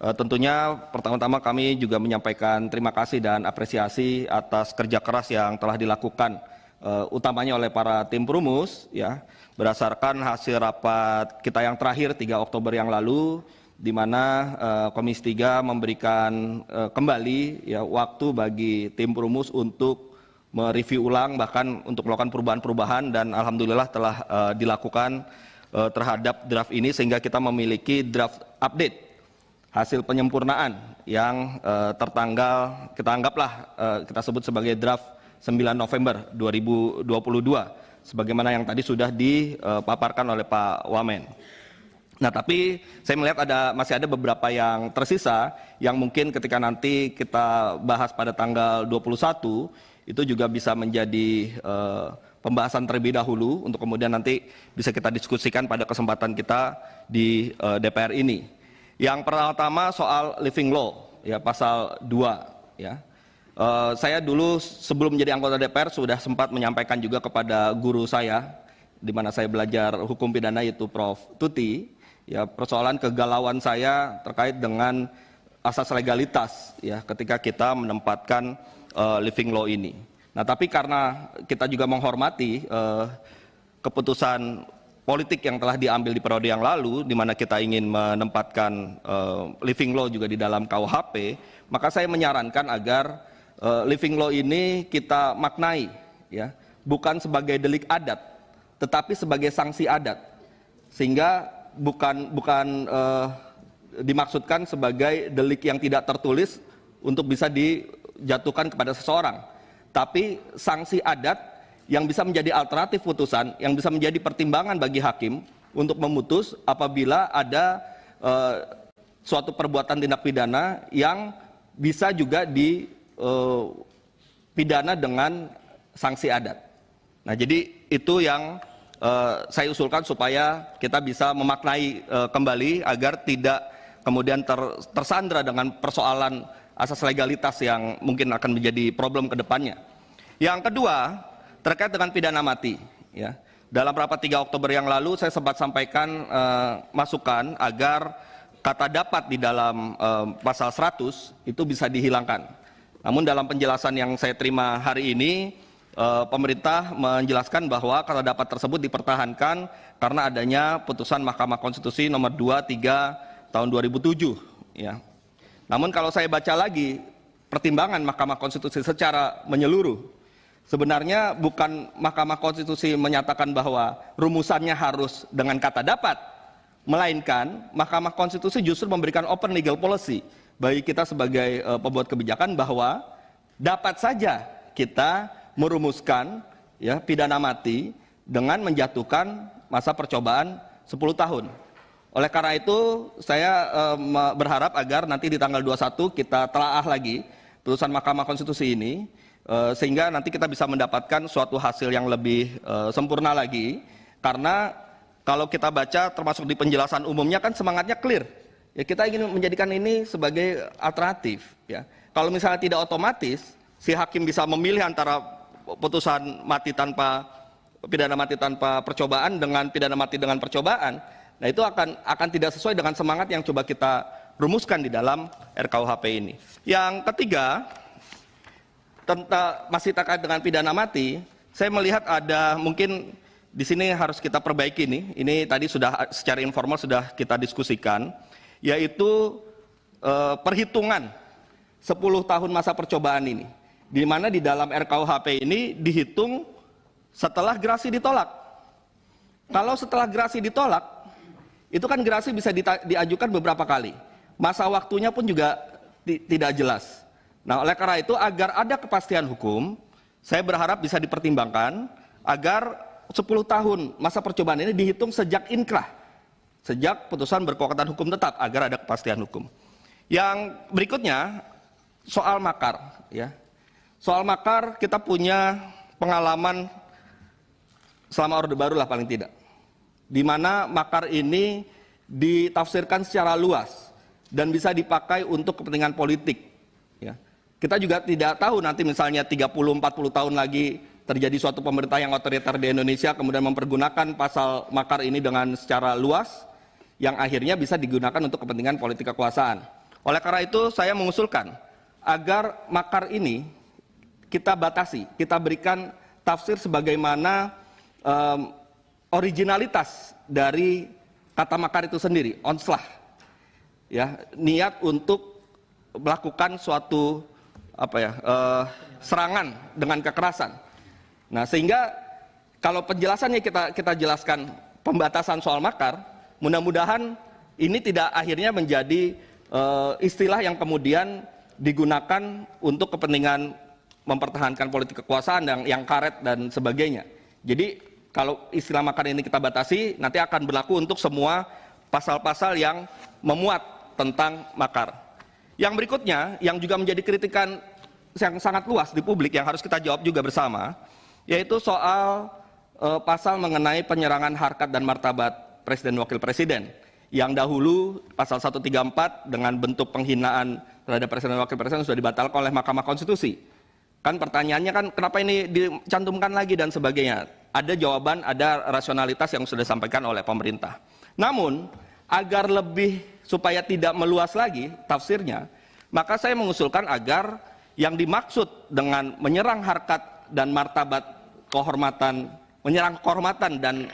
Tentunya pertama-tama kami juga menyampaikan terima kasih dan apresiasi atas kerja keras yang telah dilakukan utamanya oleh para tim perumus ya, berdasarkan hasil rapat kita yang terakhir 3 Oktober yang lalu, di mana Komisi 3 memberikan kembali ya waktu bagi tim perumus untuk mereview ulang, bahkan untuk melakukan perubahan-perubahan, dan alhamdulillah telah dilakukan terhadap draft ini, sehingga kita memiliki draft update hasil penyempurnaan yang tertanggal, kita anggaplah kita sebut sebagai draft 9 November 2022, sebagaimana yang tadi sudah dipaparkan oleh Pak Wamen. Nah, tapi saya melihat masih ada beberapa yang tersisa, yang mungkin ketika nanti kita bahas pada tanggal 21, itu juga bisa menjadi pembahasan terlebih dahulu, untuk kemudian nanti bisa kita diskusikan pada kesempatan kita di DPR ini. Yang pertama soal living law, ya, pasal 2. Ya. Saya dulu sebelum menjadi anggota DPR sudah sempat menyampaikan juga kepada guru saya, di mana saya belajar hukum pidana, yaitu Prof. Tuti, ya, persoalan kegalauan saya terkait dengan asas legalitas, ya, ketika kita menempatkan living law ini. Nah, tapi karena kita juga menghormati keputusan politik yang telah diambil di periode yang lalu, di mana kita ingin menempatkan living law juga di dalam KUHP, maka saya menyarankan agar living law ini kita maknai, ya, bukan sebagai delik adat, tetapi sebagai sanksi adat, sehingga bukan dimaksudkan sebagai delik yang tidak tertulis untuk bisa dijatuhkan kepada seseorang, tapi sanksi adat yang bisa menjadi alternatif putusan, yang bisa menjadi pertimbangan bagi hakim untuk memutus apabila ada suatu perbuatan tindak pidana yang bisa juga dipidana dengan sanksi adat. Nah, jadi itu yang saya usulkan supaya kita bisa memaknai kembali agar tidak kemudian tersandra dengan persoalan asas legalitas yang mungkin akan menjadi problem ke depannya. Yang kedua, terkait dengan pidana mati, ya. Dalam rapat 3 Oktober yang lalu saya sempat sampaikan masukan agar kata dapat di dalam pasal 100 itu bisa dihilangkan. Namun dalam penjelasan yang saya terima hari ini, pemerintah menjelaskan bahwa kata dapat tersebut dipertahankan karena adanya putusan Mahkamah Konstitusi nomor 23 tahun 2007, ya. Namun kalau saya baca lagi pertimbangan Mahkamah Konstitusi secara menyeluruh, sebenarnya bukan Mahkamah Konstitusi menyatakan bahwa rumusannya harus dengan kata dapat, melainkan Mahkamah Konstitusi justru memberikan open legal policy bagi kita sebagai pembuat kebijakan, bahwa dapat saja kita merumuskan, ya, pidana mati dengan menjatuhkan masa percobaan 10 tahun. Oleh karena itu saya berharap agar nanti di tanggal 21 kita telaah lagi putusan Mahkamah Konstitusi ini, sehingga nanti kita bisa mendapatkan suatu hasil yang lebih sempurna lagi. Karena kalau kita baca termasuk di penjelasan umumnya kan semangatnya clear, ya, kita ingin menjadikan ini sebagai alternatif, ya. Kalau misalnya tidak otomatis si hakim bisa memilih antara putusan mati tanpa pidana mati tanpa percobaan dengan pidana mati dengan percobaan, nah itu akan tidak sesuai dengan semangat yang coba kita rumuskan di dalam RKUHP ini. Yang ketiga, masih terkait dengan pidana mati, saya melihat ada mungkin di sini harus kita perbaiki nih. Ini tadi sudah secara informal sudah kita diskusikan, yaitu perhitungan 10 tahun masa percobaan ini, di mana di dalam RKUHP ini dihitung setelah gerasi ditolak. Kalau setelah gerasi ditolak, itu kan gerasi bisa diajukan beberapa kali. Masa waktunya pun juga tidak jelas. Nah, oleh karena itu agar ada kepastian hukum, saya berharap bisa dipertimbangkan agar 10 tahun masa percobaan ini dihitung sejak inkrah, sejak putusan berkekuatan hukum tetap, agar ada kepastian hukum. Yang berikutnya soal makar, ya. Soal makar kita punya pengalaman selama Orde Baru lah paling tidak, di mana makar ini ditafsirkan secara luas dan bisa dipakai untuk kepentingan politik. Kita juga tidak tahu nanti misalnya 30-40 tahun lagi terjadi suatu pemerintah yang otoriter di Indonesia, kemudian mempergunakan pasal makar ini dengan secara luas, yang akhirnya bisa digunakan untuk kepentingan politik kekuasaan. Oleh karena itu saya mengusulkan agar makar ini kita batasi, kita berikan tafsir sebagaimana originalitas dari kata makar itu sendiri, onslah, ya, niat untuk melakukan suatu serangan dengan kekerasan. Nah, sehingga kalau penjelasannya kita jelaskan pembatasan soal makar, mudah-mudahan ini tidak akhirnya menjadi istilah yang kemudian digunakan untuk kepentingan mempertahankan politik kekuasaan yang karet dan sebagainya. Jadi kalau istilah makar ini kita batasi, nanti akan berlaku untuk semua pasal-pasal yang memuat tentang makar. Yang berikutnya, yang juga menjadi kritikan yang sangat luas di publik yang harus kita jawab juga bersama, yaitu soal pasal mengenai penyerangan harkat dan martabat Presiden Wakil Presiden. Yang dahulu pasal 134 dengan bentuk penghinaan terhadap Presiden dan Wakil Presiden sudah dibatalkan oleh Mahkamah Konstitusi. Kan pertanyaannya kan kenapa ini dicantumkan lagi dan sebagainya. Ada jawaban, ada rasionalitas yang sudah disampaikan oleh pemerintah. Namun, agar lebih supaya tidak meluas lagi tafsirnya, maka saya mengusulkan agar yang dimaksud dengan menyerang harkat dan martabat kehormatan, menyerang kehormatan dan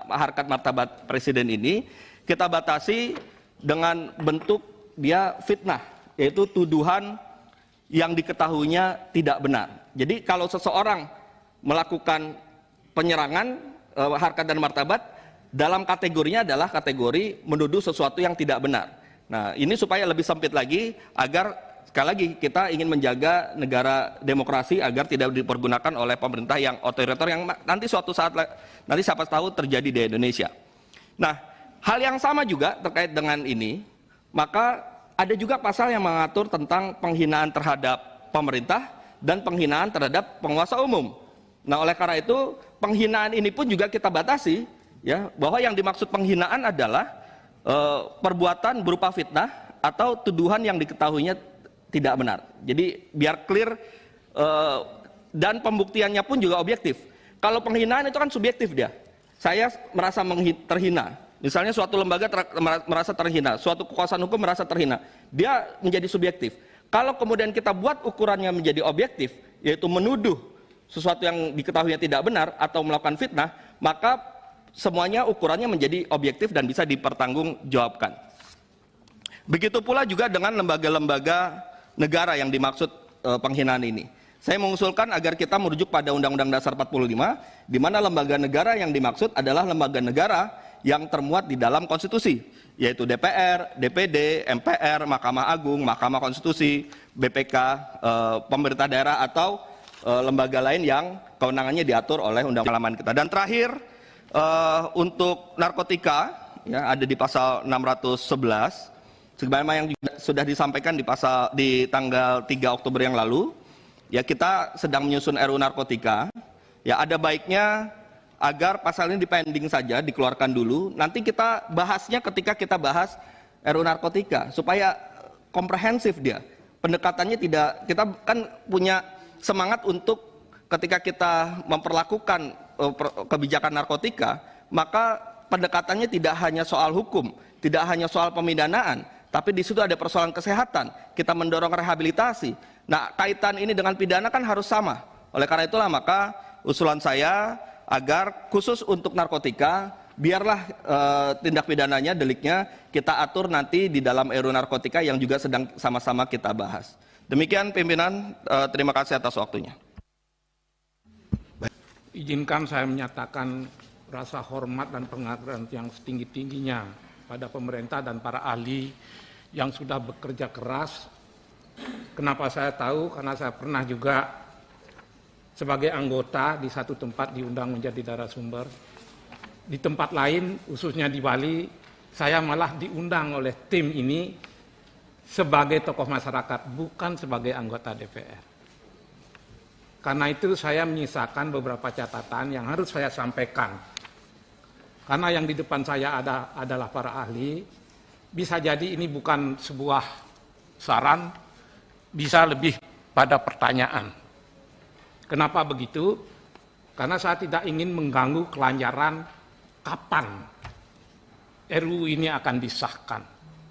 harkat martabat Presiden ini, kita batasi dengan bentuk dia fitnah, yaitu tuduhan yang diketahuinya tidak benar. Jadi kalau seseorang melakukan penyerangan harkat dan martabat, dalam kategorinya adalah kategori menuduh sesuatu yang tidak benar. Nah, ini supaya lebih sempit lagi agar sekali lagi kita ingin menjaga negara demokrasi agar tidak dipergunakan oleh pemerintah yang otoriter yang nanti suatu saat nanti siapa tahu terjadi di Indonesia. Nah, hal yang sama juga terkait dengan ini, maka ada juga pasal yang mengatur tentang penghinaan terhadap pemerintah dan penghinaan terhadap penguasa umum. Nah, oleh karena itu penghinaan ini pun juga kita batasi, ya, bahwa yang dimaksud penghinaan adalah perbuatan berupa fitnah atau tuduhan yang diketahuinya tidak benar. Jadi biar clear dan pembuktiannya pun juga objektif. Kalau penghinaan itu kan subjektif dia. Saya merasa terhina. Misalnya suatu lembaga merasa terhina, suatu kekuasaan hukum merasa terhina, dia menjadi subjektif. Kalau kemudian kita buat ukurannya menjadi objektif, yaitu menuduh sesuatu yang diketahuinya tidak benar atau melakukan fitnah, maka semuanya ukurannya menjadi objektif dan bisa dipertanggungjawabkan. Begitu pula juga dengan lembaga-lembaga negara yang dimaksud penghinaan ini. Saya mengusulkan agar kita merujuk pada Undang-Undang Dasar 45, di mana lembaga negara yang dimaksud adalah lembaga negara yang termuat di dalam konstitusi, yaitu DPR, DPD, MPR, Mahkamah Agung, Mahkamah Konstitusi, BPK, pemerintah daerah atau lembaga lain yang kewenangannya diatur oleh undang-undang kita. Dan terakhir untuk narkotika, ya, ada di pasal 611, sebagaimana yang juga sudah disampaikan di tanggal 3 Oktober yang lalu, ya, kita sedang menyusun RUU narkotika, ya, ada baiknya agar pasal ini dipending saja, dikeluarkan dulu. Nanti kita bahasnya ketika kita bahas RUU narkotika, supaya komprehensif dia. Pendekatannya tidak, kita kan punya semangat untuk ketika kita memperlakukan kebijakan narkotika, maka pendekatannya tidak hanya soal hukum, tidak hanya soal pemidanaan, tapi di situ ada persoalan kesehatan. Kita mendorong rehabilitasi. Nah, kaitan ini dengan pidana kan harus sama. Oleh karena itulah maka usulan saya agar khusus untuk narkotika, biarlah tindak pidananya, deliknya kita atur nanti di dalam RUU narkotika yang juga sedang sama-sama kita bahas. Demikian pimpinan, terima kasih atas waktunya. Izinkan saya menyatakan rasa hormat dan penghargaan yang setinggi-tingginya pada pemerintah dan para ahli yang sudah bekerja keras. Kenapa saya tahu? Karena saya pernah juga sebagai anggota di satu tempat diundang menjadi narasumber. Di tempat lain, khususnya di Bali, saya malah diundang oleh tim ini sebagai tokoh masyarakat, bukan sebagai anggota DPR. Karena itu saya menyisakan beberapa catatan yang harus saya sampaikan. Karena yang di depan saya adalah para ahli, bisa jadi ini bukan sebuah saran, bisa lebih pada pertanyaan. Kenapa begitu? Karena saya tidak ingin mengganggu kelancaran kapan RUU ini akan disahkan.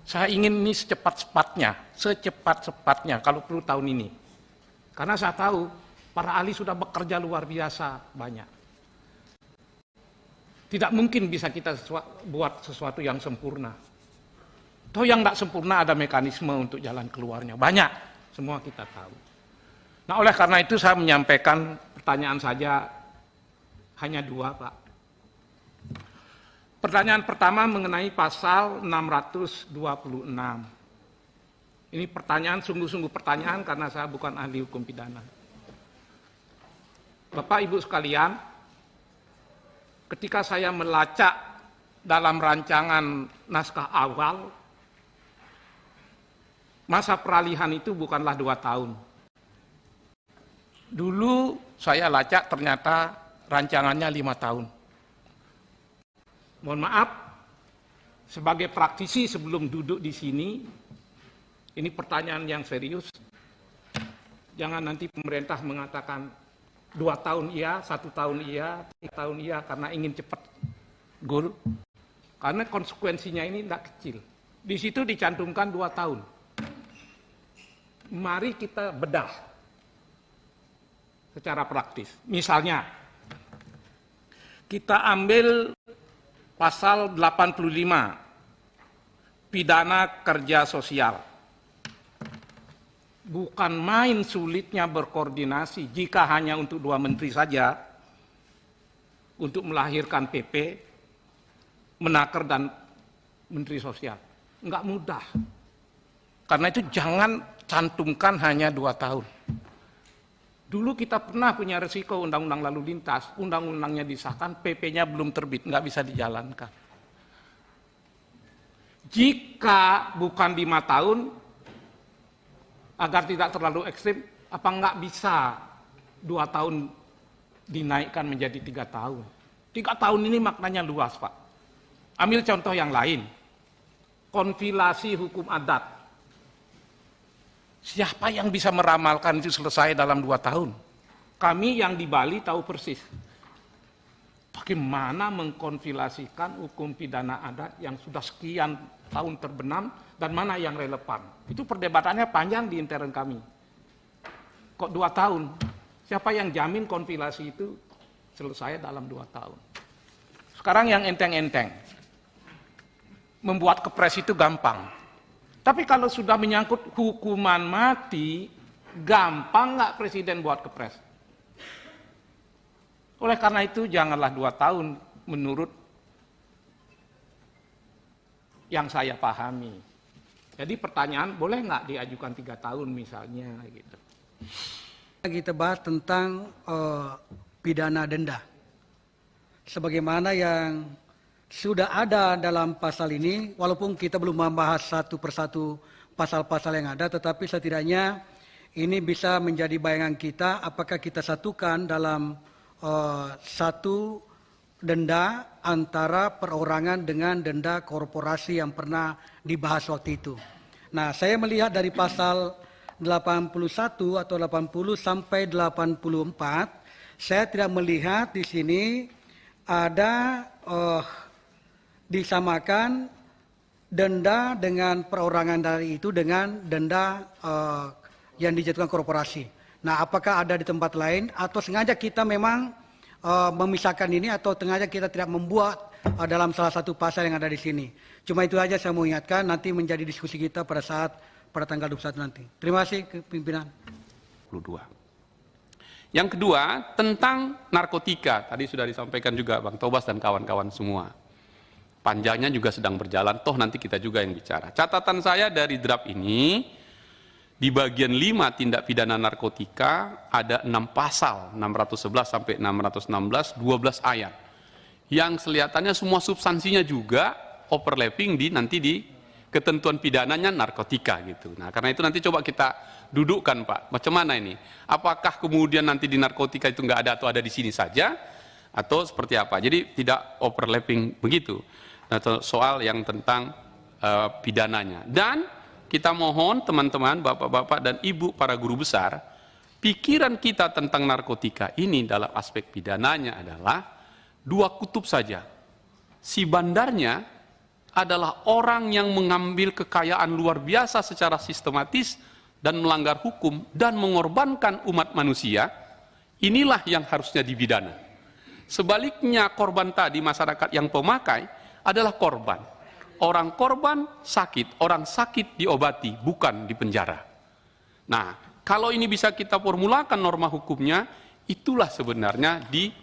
Saya ingin ini secepat-cepatnya, kalau perlu tahun ini. Karena saya tahu para ahli sudah bekerja luar biasa banyak. Tidak mungkin bisa kita buat sesuatu yang sempurna. Toh yang tidak sempurna ada mekanisme untuk jalan keluarnya. Banyak, semua kita tahu. Nah oleh karena itu saya menyampaikan pertanyaan saja hanya 2, Pak. Pertanyaan pertama mengenai pasal 626. Ini pertanyaan, sungguh-sungguh pertanyaan karena saya bukan ahli hukum pidana. Bapak Ibu sekalian, ketika saya melacak dalam rancangan naskah awal, masa peralihan itu bukanlah 2 tahun. Dulu saya lacak ternyata rancangannya 5 tahun. Mohon maaf, sebagai praktisi sebelum duduk di sini, ini pertanyaan yang serius. Jangan nanti pemerintah mengatakan 2 tahun iya, 1 tahun iya, 3 tahun iya, karena ingin cepat goal. Karena konsekuensinya ini tidak kecil. Di situ dicantumkan 2 tahun. Mari kita bedah secara praktis. Misalnya, kita ambil pasal 85, pidana kerja sosial. Bukan main sulitnya berkoordinasi jika hanya untuk 2 menteri saja, untuk melahirkan PP, Menaker dan Menteri Sosial. Enggak mudah. Karena itu jangan cantumkan hanya 2 tahun. Dulu kita pernah punya resiko undang-undang lalu lintas, undang-undangnya disahkan, PP-nya belum terbit, nggak bisa dijalankan. Jika bukan 5 tahun, agar tidak terlalu ekstrim, apa nggak bisa 2 tahun dinaikkan menjadi 3 tahun? 3 tahun ini maknanya luas, Pak. Ambil contoh yang lain, konfilasi hukum adat. Siapa yang bisa meramalkan itu selesai dalam 2 tahun? Kami yang di Bali tahu persis. Bagaimana mengkonfilasikan hukum pidana adat yang sudah sekian tahun terbenam dan mana yang relevan. Itu perdebatannya panjang di intern kami. Kok 2 tahun? Siapa yang jamin konfilasi itu selesai dalam 2 tahun? Sekarang yang enteng-enteng. Membuat kepres itu gampang. Tapi kalau sudah menyangkut hukuman mati, gampang nggak presiden buat kepres? Oleh karena itu janganlah 2 tahun menurut yang saya pahami. Jadi pertanyaan, boleh nggak diajukan 3 tahun misalnya gitu. Kita bahas tentang pidana denda. Sebagaimana yang sudah ada dalam pasal ini, walaupun kita belum membahas satu persatu pasal-pasal yang ada, tetapi setidaknya ini bisa menjadi bayangan kita apakah kita satukan dalam satu denda antara perorangan dengan denda korporasi yang pernah dibahas waktu itu. Nah, saya melihat dari pasal 81 atau 80 sampai 84, saya tidak melihat di sini ada disamakan denda dengan perorangan dari itu dengan denda yang dijatuhkan korporasi. Nah, apakah ada di tempat lain atau sengaja kita memang memisahkan ini atau sengaja kita tidak membuat dalam salah satu pasal yang ada di sini. Cuma itu aja saya mau ingatkan, nanti menjadi diskusi kita pada saat pada tanggal 21 nanti. Terima kasih pimpinan. 22. Yang kedua, tentang narkotika. Tadi sudah disampaikan juga Bang Tobas dan kawan-kawan semua. Panjangnya juga sedang berjalan, toh nanti kita juga yang bicara. Catatan saya dari draft ini, di bagian 5 tindak pidana narkotika ada 6 pasal, 611 sampai 616, 12 ayat. Yang kelihatannya semua substansinya juga overlapping nanti di ketentuan pidananya narkotika gitu. Nah, karena itu nanti coba kita dudukkan, Pak. Macam mana ini? Apakah kemudian nanti di narkotika itu nggak ada atau ada di sini saja? Atau seperti apa? Jadi tidak overlapping begitu. Nah, soal yang tentang pidananya. Dan kita mohon teman-teman, bapak-bapak dan ibu para guru besar, pikiran kita tentang narkotika ini dalam aspek pidananya adalah 2 kutub saja. Si bandarnya adalah orang yang mengambil kekayaan luar biasa secara sistematis dan melanggar hukum dan mengorbankan umat manusia, inilah yang harusnya dipidana. Sebaliknya korban tadi, masyarakat yang pemakai adalah korban. Orang korban sakit, orang sakit diobati, bukan dipenjara. Nah, kalau ini bisa kita formulakan norma hukumnya, itulah sebenarnya di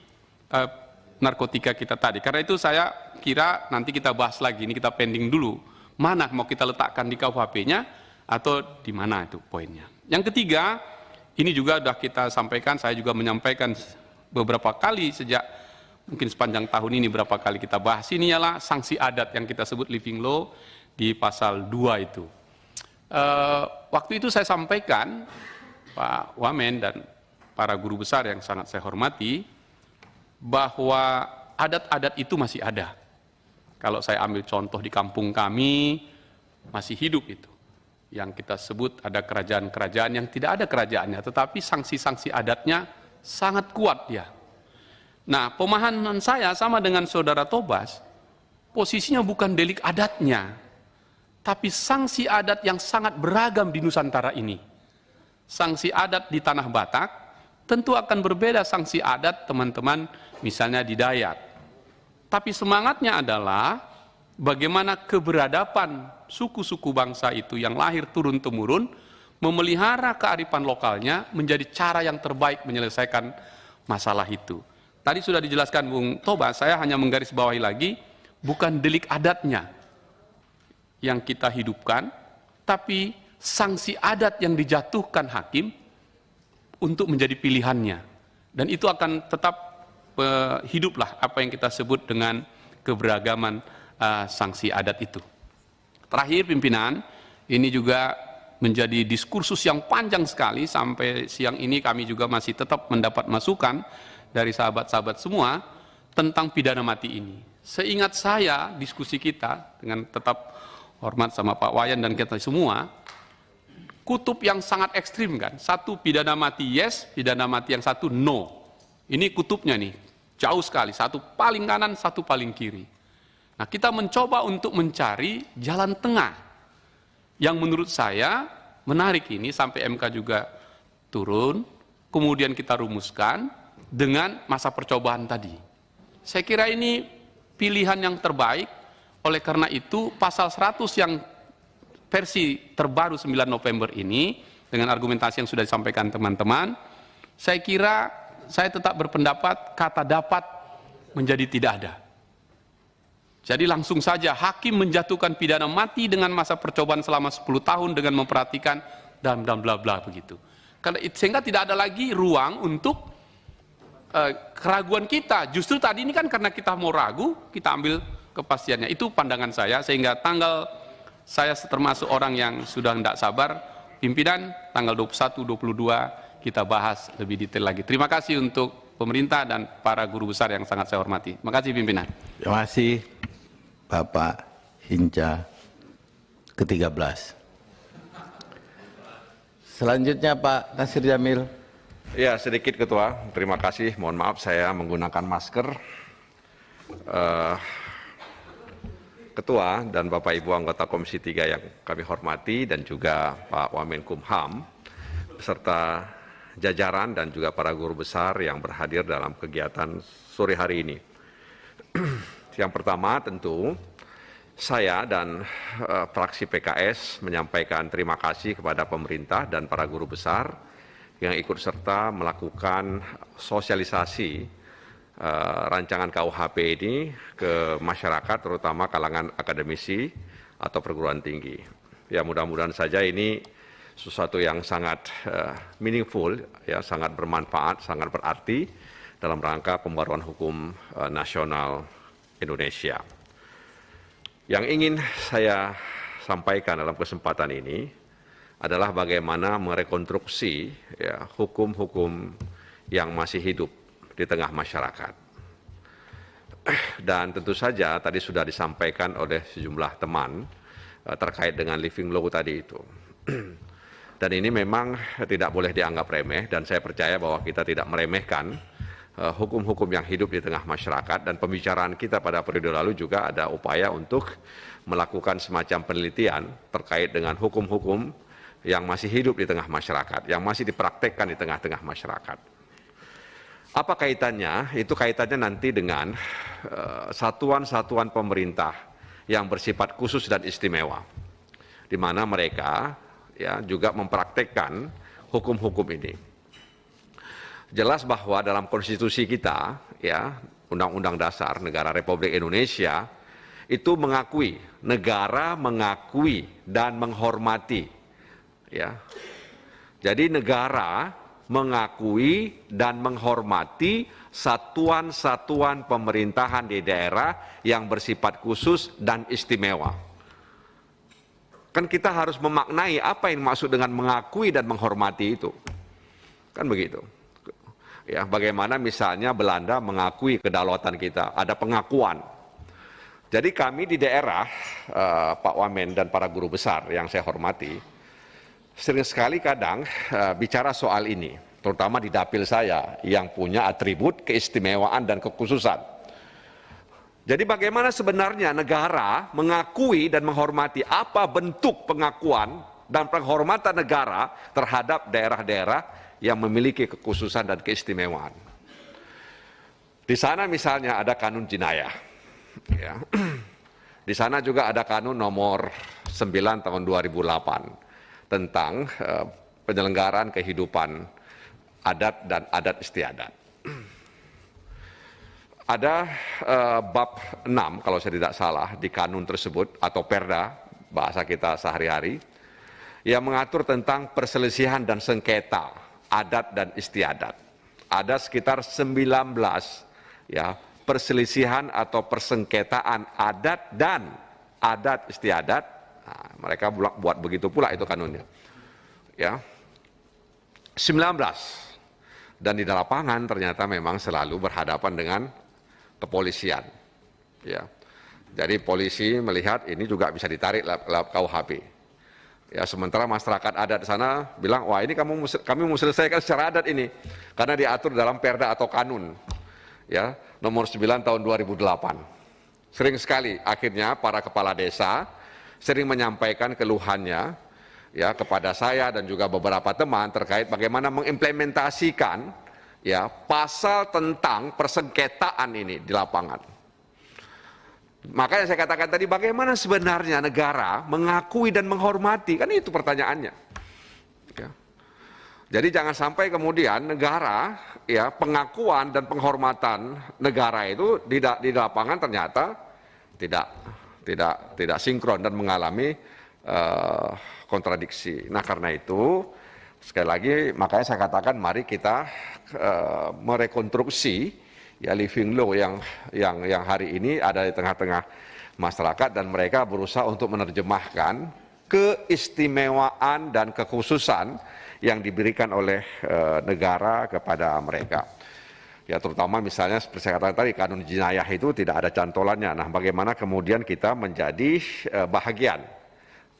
narkotika kita tadi. Karena itu saya kira nanti kita bahas lagi, ini kita pending dulu. Mana mau kita letakkan di KUHP-nya atau di mana itu poinnya. Yang ketiga, ini juga sudah kita sampaikan, saya juga menyampaikan beberapa kali sejak mungkin sepanjang tahun ini berapa kali kita bahas, ini ialah sanksi adat yang kita sebut living law di pasal 2 itu. Waktu itu saya sampaikan, Pak Wamen dan para guru besar yang sangat saya hormati, bahwa adat-adat itu masih ada. Kalau saya ambil contoh di kampung kami, masih hidup itu. Yang kita sebut ada kerajaan-kerajaan yang tidak ada kerajaannya, tetapi sanksi-sanksi adatnya sangat kuat dia. Nah, pemahaman saya sama dengan saudara Tobas, posisinya bukan delik adatnya, tapi sanksi adat yang sangat beragam di Nusantara ini. Sanksi adat di Tanah Batak tentu akan berbeda sanksi adat teman-teman misalnya di Dayak. Tapi semangatnya adalah bagaimana keberadaban suku-suku bangsa itu yang lahir turun-temurun memelihara kearifan lokalnya menjadi cara yang terbaik menyelesaikan masalah itu. Tadi sudah dijelaskan Bung Tobas, saya hanya menggarisbawahi lagi, bukan delik adatnya yang kita hidupkan, tapi sanksi adat yang dijatuhkan hakim untuk menjadi pilihannya. Dan itu akan tetap hiduplah apa yang kita sebut dengan keberagaman sanksi adat itu. Terakhir pimpinan, ini juga menjadi diskursus yang panjang sekali, sampai siang ini kami juga masih tetap mendapat masukan dari sahabat-sahabat semua tentang pidana mati ini. Seingat saya diskusi kita dengan tetap hormat sama Pak Wayan dan kita semua, kutub yang sangat ekstrim kan, satu pidana mati yes, pidana mati yang satu no. Ini kutubnya nih, jauh sekali, satu paling kanan, satu paling kiri. Nah, kita mencoba untuk mencari jalan tengah yang menurut saya menarik ini, sampai MK juga turun, kemudian kita rumuskan dengan masa percobaan tadi. Saya kira ini pilihan yang terbaik, oleh karena itu pasal 100 yang versi terbaru 9 November ini, dengan argumentasi yang sudah disampaikan teman-teman, saya kira saya tetap berpendapat kata dapat menjadi tidak ada. Jadi langsung saja hakim menjatuhkan pidana mati dengan masa percobaan selama 10 tahun dengan memperhatikan dan bla bla begitu. Sehingga tidak ada lagi ruang untuk keraguan kita. Justru tadi ini kan karena kita mau ragu, kita ambil kepastiannya. Itu pandangan saya, sehingga tanggal saya termasuk orang yang sudah tidak sabar, pimpinan tanggal 21, 22 kita bahas lebih detail lagi. Terima kasih untuk pemerintah dan para guru besar yang sangat saya hormati. Terima kasih pimpinan. Terima kasih Bapak Hinca ke-13. Selanjutnya Pak Nasir Jamil. Ya, sedikit Ketua. Terima kasih. Mohon maaf saya menggunakan masker. Ketua dan Bapak Ibu anggota Komisi 3 yang kami hormati, dan juga Pak Wamenkumham, beserta jajaran dan juga para guru besar yang berhadir dalam kegiatan sore hari ini. Yang pertama tentu saya dan fraksi PKS menyampaikan terima kasih kepada pemerintah dan para guru besar yang ikut serta melakukan sosialisasi rancangan KUHP ini ke masyarakat, terutama kalangan akademisi atau perguruan tinggi. Ya, mudah-mudahan saja ini sesuatu yang sangat meaningful, ya, sangat bermanfaat, sangat berarti dalam rangka pembaruan hukum nasional Indonesia. Yang ingin saya sampaikan dalam kesempatan ini adalah bagaimana merekonstruksi ya, hukum-hukum yang masih hidup di tengah masyarakat. Dan tentu saja tadi sudah disampaikan oleh sejumlah teman terkait dengan living law tadi itu. Dan ini memang tidak boleh dianggap remeh, dan saya percaya bahwa kita tidak meremehkan hukum-hukum yang hidup di tengah masyarakat, dan pembicaraan kita pada periode lalu juga ada upaya untuk melakukan semacam penelitian terkait dengan hukum-hukum yang masih hidup di tengah masyarakat, yang masih dipraktekkan di tengah-tengah masyarakat. Apa kaitannya? Itu kaitannya nanti dengan satuan-satuan pemerintah yang bersifat khusus dan istimewa, di mana mereka ya juga mempraktekkan hukum-hukum ini. Jelas bahwa dalam konstitusi kita, ya, Undang-Undang Dasar Negara Republik Indonesia itu mengakui, negara mengakui dan menghormati, ya. Jadi negara mengakui dan menghormati satuan-satuan pemerintahan di daerah yang bersifat khusus dan istimewa. Kan kita harus memaknai apa yang maksud dengan mengakui dan menghormati itu. Kan begitu. Ya, bagaimana misalnya Belanda mengakui kedaulatan kita, ada pengakuan. Jadi kami di daerah, Pak Wamen dan para guru besar yang saya hormati, sering sekali kadang bicara soal ini, terutama di dapil saya yang punya atribut keistimewaan dan kekhususan. Jadi bagaimana sebenarnya negara mengakui dan menghormati, apa bentuk pengakuan dan penghormatan negara terhadap daerah-daerah yang memiliki kekhususan dan keistimewaan. Di sana misalnya ada kanun jinayah. Ya. Di sana juga ada kanun nomor 9 tahun 2008 tentang penyelenggaraan kehidupan adat dan adat istiadat. Ada bab 6 kalau saya tidak salah di kanun tersebut atau perda bahasa kita sehari-hari yang mengatur tentang perselisihan dan sengketa adat dan istiadat. Ada sekitar 19 ya perselisihan atau persengketaan adat dan adat istiadat. Nah, mereka buat begitu pula itu kanunnya. Ya. 19. Dan di lapangan ternyata memang selalu berhadapan dengan kepolisian. Ya. Jadi polisi melihat ini juga bisa ditarik KUHP. Ya, sementara masyarakat adat di sana bilang, wah ini kami mau selesaikan secara adat ini, karena diatur dalam perda atau kanun, ya nomor 9 tahun 2008. Sering sekali akhirnya para kepala desa sering menyampaikan keluhannya, ya kepada saya dan juga beberapa teman terkait bagaimana mengimplementasikan ya pasal tentang persengketaan ini di lapangan. Makanya saya katakan tadi bagaimana sebenarnya negara mengakui dan menghormati, kan itu pertanyaannya. Ya. Jadi jangan sampai kemudian negara ya pengakuan dan penghormatan negara itu di lapangan ternyata tidak sinkron dan mengalami kontradiksi. Nah karena itu sekali lagi makanya saya katakan mari kita merekonstruksi ya living law yang hari ini ada di tengah-tengah masyarakat dan mereka berusaha untuk menerjemahkan keistimewaan dan kekhususan yang diberikan oleh negara kepada mereka. Ya terutama misalnya seperti saya katakan tadi kanun jinayah itu tidak ada cantolannya. Nah bagaimana kemudian kita menjadi bahagian,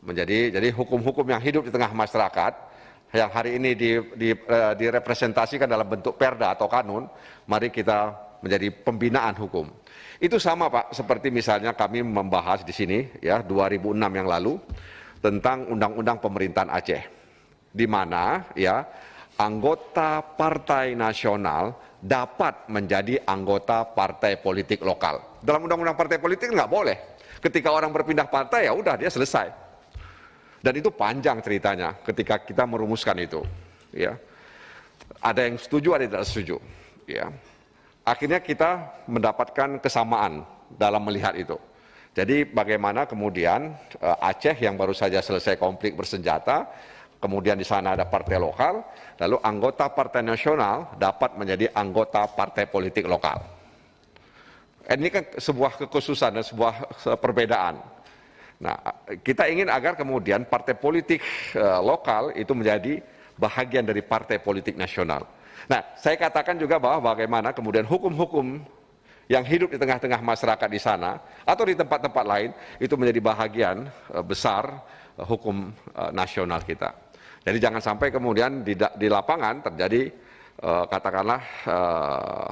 jadi hukum-hukum yang hidup di tengah masyarakat yang hari ini direpresentasikan dalam bentuk perda atau kanun, mari kita menjadi pembinaan hukum. Itu sama Pak, seperti misalnya kami membahas di sini ya 2006 yang lalu tentang Undang-Undang Pemerintahan Aceh, di mana ya anggota partai nasional dapat menjadi anggota partai politik lokal. Dalam Undang-Undang Partai Politik nggak boleh. Ketika orang berpindah partai ya udah dia selesai. Dan itu panjang ceritanya ketika kita merumuskan itu. Ya, ada yang setuju, ada yang tidak setuju. Ya. Akhirnya kita mendapatkan kesamaan dalam melihat itu. Jadi bagaimana kemudian Aceh yang baru saja selesai konflik bersenjata, kemudian di sana ada partai lokal, lalu anggota partai nasional dapat menjadi anggota partai politik lokal. Ini kan sebuah kekhususan dan sebuah perbedaan. Nah, kita ingin agar kemudian partai politik lokal itu menjadi bahagian dari partai politik nasional. Nah, saya katakan juga bahwa bagaimana kemudian hukum-hukum yang hidup di tengah-tengah masyarakat di sana atau di tempat-tempat lain itu menjadi bahagian besar hukum nasional kita. Jadi jangan sampai kemudian di lapangan terjadi katakanlah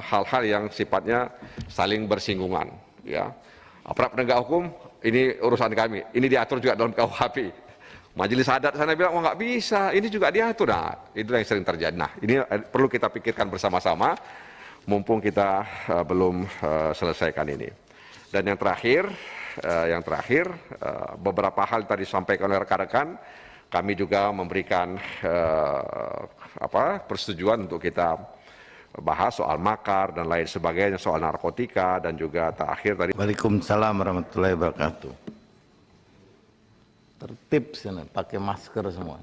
hal-hal yang sifatnya saling bersinggungan. Ya, aparat penegak hukum ini urusan kami, ini diatur juga dalam KUHP. Majelis adat sana bilang, nggak bisa, ini juga diatur. Nah, itu yang sering terjadi. Nah, ini perlu kita pikirkan bersama-sama, mumpung kita belum selesaikan ini. Dan yang terakhir, beberapa hal tadi disampaikan oleh rekan-rekan, kami juga memberikan persetujuan untuk kita bahas soal makar dan lain sebagainya, soal narkotika, dan juga terakhir tadi. Waalaikumsalam warahmatullahi wabarakatuh. Tertib sini, pakai masker semua.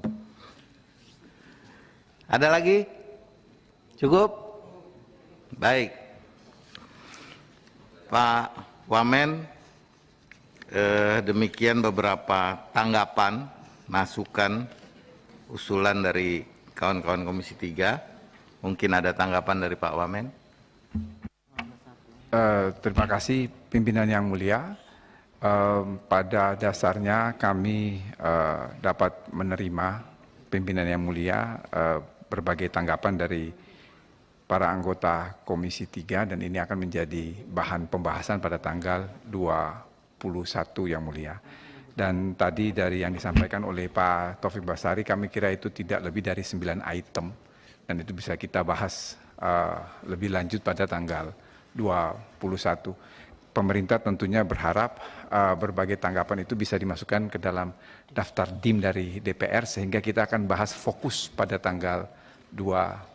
Ada lagi? Cukup? Baik. Pak Wamen, demikian beberapa tanggapan, masukan, usulan dari kawan-kawan Komisi 3. Mungkin ada tanggapan dari Pak Wamen. Terima kasih pimpinan yang mulia. Pada dasarnya kami dapat menerima pimpinan yang mulia berbagai tanggapan dari para anggota Komisi 3 dan ini akan menjadi bahan pembahasan pada tanggal 21 yang mulia. Dan tadi dari yang disampaikan oleh Pak Taufik Basari, kami kira itu tidak lebih dari 9 item dan itu bisa kita bahas lebih lanjut pada tanggal 21. Pemerintah tentunya berharap berbagai tanggapan itu bisa dimasukkan ke dalam daftar DIM dari DPR sehingga kita akan bahas fokus pada tanggal 21.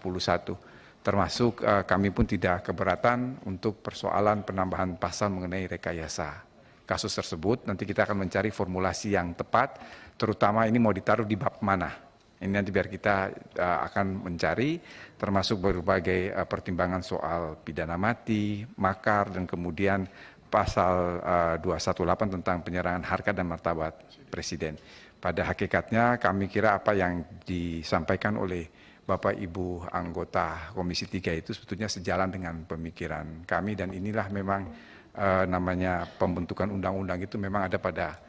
Termasuk kami pun tidak keberatan untuk persoalan penambahan pasal mengenai rekayasa kasus tersebut. Nanti kita akan mencari formulasi yang tepat, terutama ini mau ditaruh di bab mana. Ini nanti biar kita akan mencari, termasuk berbagai pertimbangan soal pidana mati, makar, dan kemudian pasal 218 tentang penyerangan harkat dan martabat Presiden. Pada hakikatnya kami kira apa yang disampaikan oleh Bapak Ibu anggota Komisi 3 itu sebetulnya sejalan dengan pemikiran kami dan inilah memang namanya pembentukan undang-undang itu memang ada pada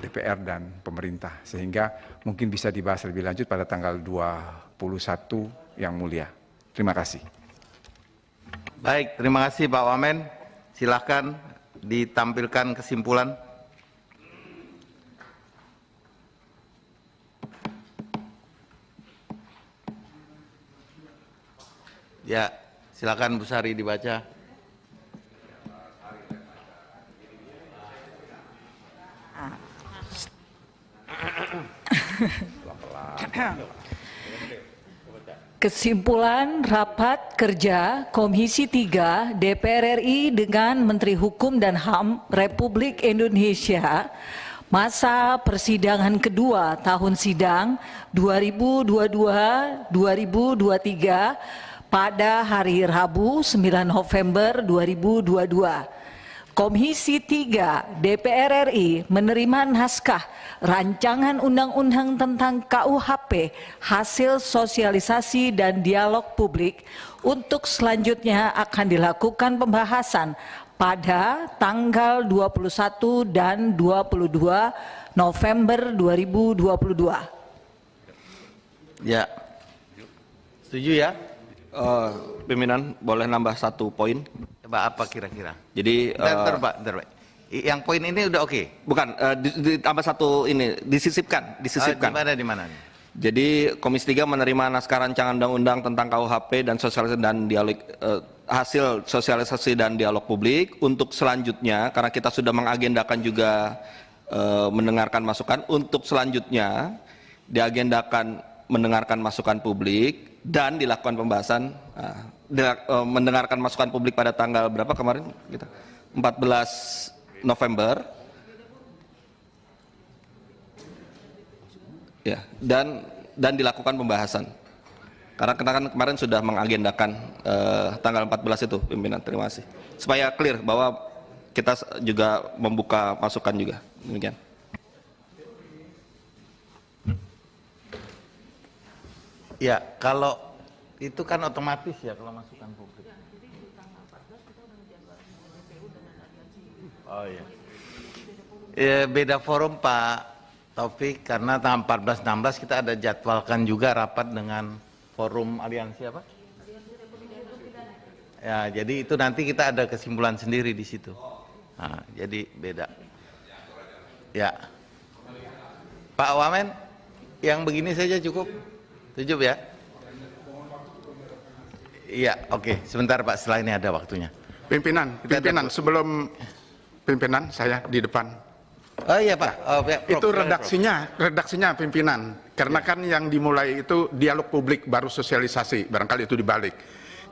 DPR dan pemerintah sehingga mungkin bisa dibahas lebih lanjut pada tanggal 21 yang mulia. Terima kasih. Baik, terima kasih Pak Wamen. Silakan ditampilkan kesimpulan. Ya, silakan Bu Sari dibaca. Kesimpulan rapat kerja Komisi 3 DPR RI dengan Menteri Hukum dan HAM Republik Indonesia masa persidangan kedua tahun sidang 2022-2023 pada hari Rabu 9 November 2022. Komisi 3 DPR RI menerima naskah rancangan undang-undang tentang KUHP hasil sosialisasi dan dialog publik untuk selanjutnya akan dilakukan pembahasan pada tanggal 21 dan 22 November 2022. Ya, setuju ya? Pimpinan boleh nambah satu poin. Coba apa kira-kira? Jadi Bentar, Pak. Yang poin ini udah oke? bukan ditambah satu ini disisipkan. Di mana? Jadi Komisi 3 menerima naskah rancangan undang-undang tentang KUHP dan sosialisasi dan dialog hasil sosialisasi dan dialog publik untuk selanjutnya karena kita sudah mengagendakan juga mendengarkan masukan untuk selanjutnya diagendakan mendengarkan masukan publik dan dilakukan pembahasan mendengarkan masukan publik pada tanggal berapa kemarin kita 14 November ya dan dilakukan pembahasan karena kan kemarin sudah mengagendakan tanggal 14 itu pimpinan. Terima kasih supaya clear bahwa kita juga membuka masukan juga demikian. Ya, kalau itu kan otomatis ya kalau masukan publik. Oh iya. Beda forum Pak Taufik karena tanggal 14-16 kita ada jadwalkan juga rapat dengan forum aliansi apa? Ya, jadi itu nanti kita ada kesimpulan sendiri di situ. Nah, jadi beda. Ya. Pak Wamen, yang begini saja cukup? Cukup ya? Iya, oke. Sebentar Pak, setelah ini ada waktunya. Pimpinan, sebelum pimpinan saya di depan. Oh iya Pak. Oh, ya, Prof, Itu Prof. redaksinya pimpinan. Karena kan yang dimulai itu dialog publik baru sosialisasi, barangkali itu dibalik.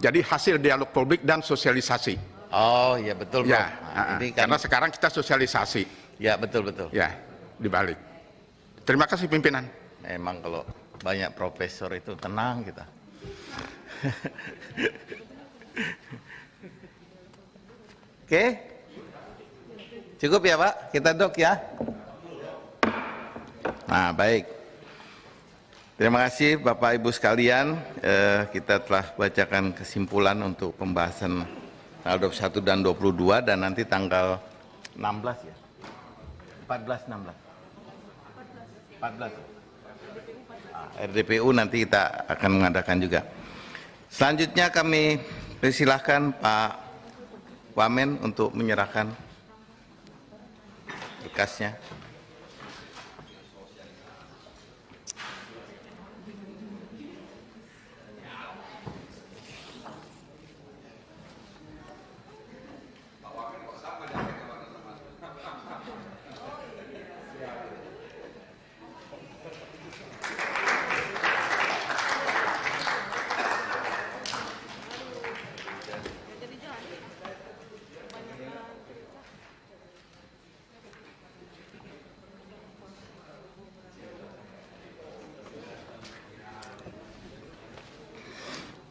Jadi hasil dialog publik dan sosialisasi. Oh iya betul Prof. Ya, Nah, ini kan, karena sekarang kita sosialisasi. ya betul. Ya, dibalik. Terima kasih pimpinan. Emang kalau banyak profesor itu tenang kita. Oke. Cukup ya Pak? Kita dok ya. Nah baik. Terima kasih Bapak Ibu sekalian. Kita telah bacakan kesimpulan untuk pembahasan tanggal 21 dan 22 dan nanti tanggal 16 ya. 14. RDPU nanti kita akan mengadakan juga. Selanjutnya kami persilahkan Pak Wamen untuk menyerahkan berkasnya.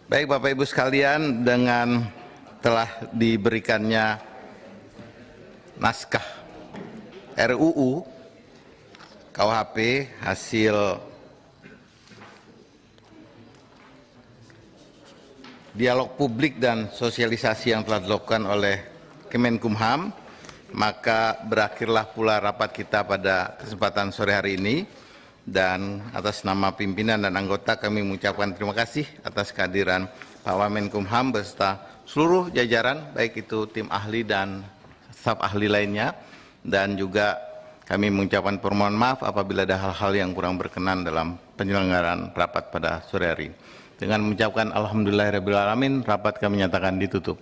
Baik Bapak Ibu sekalian, dengan telah diberikannya naskah RUU KUHP hasil dialog publik dan sosialisasi yang telah dilakukan oleh Kemenkumham, maka berakhirlah pula rapat kita pada kesempatan sore hari ini. Dan atas nama pimpinan dan anggota kami mengucapkan terima kasih atas kehadiran Pak Wamenkumham beserta seluruh jajaran, baik itu tim ahli dan staf ahli lainnya. Dan juga kami mengucapkan permohonan maaf apabila ada hal-hal yang kurang berkenan dalam penyelenggaraan rapat pada sore hari. Dengan mengucapkan alhamdulillahirrahmanirrahim, rapat kami nyatakan ditutup.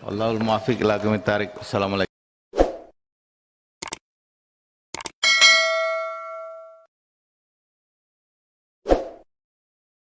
Wallahul muwaffiq ila aqwamit thoriq. Assalamualaikum.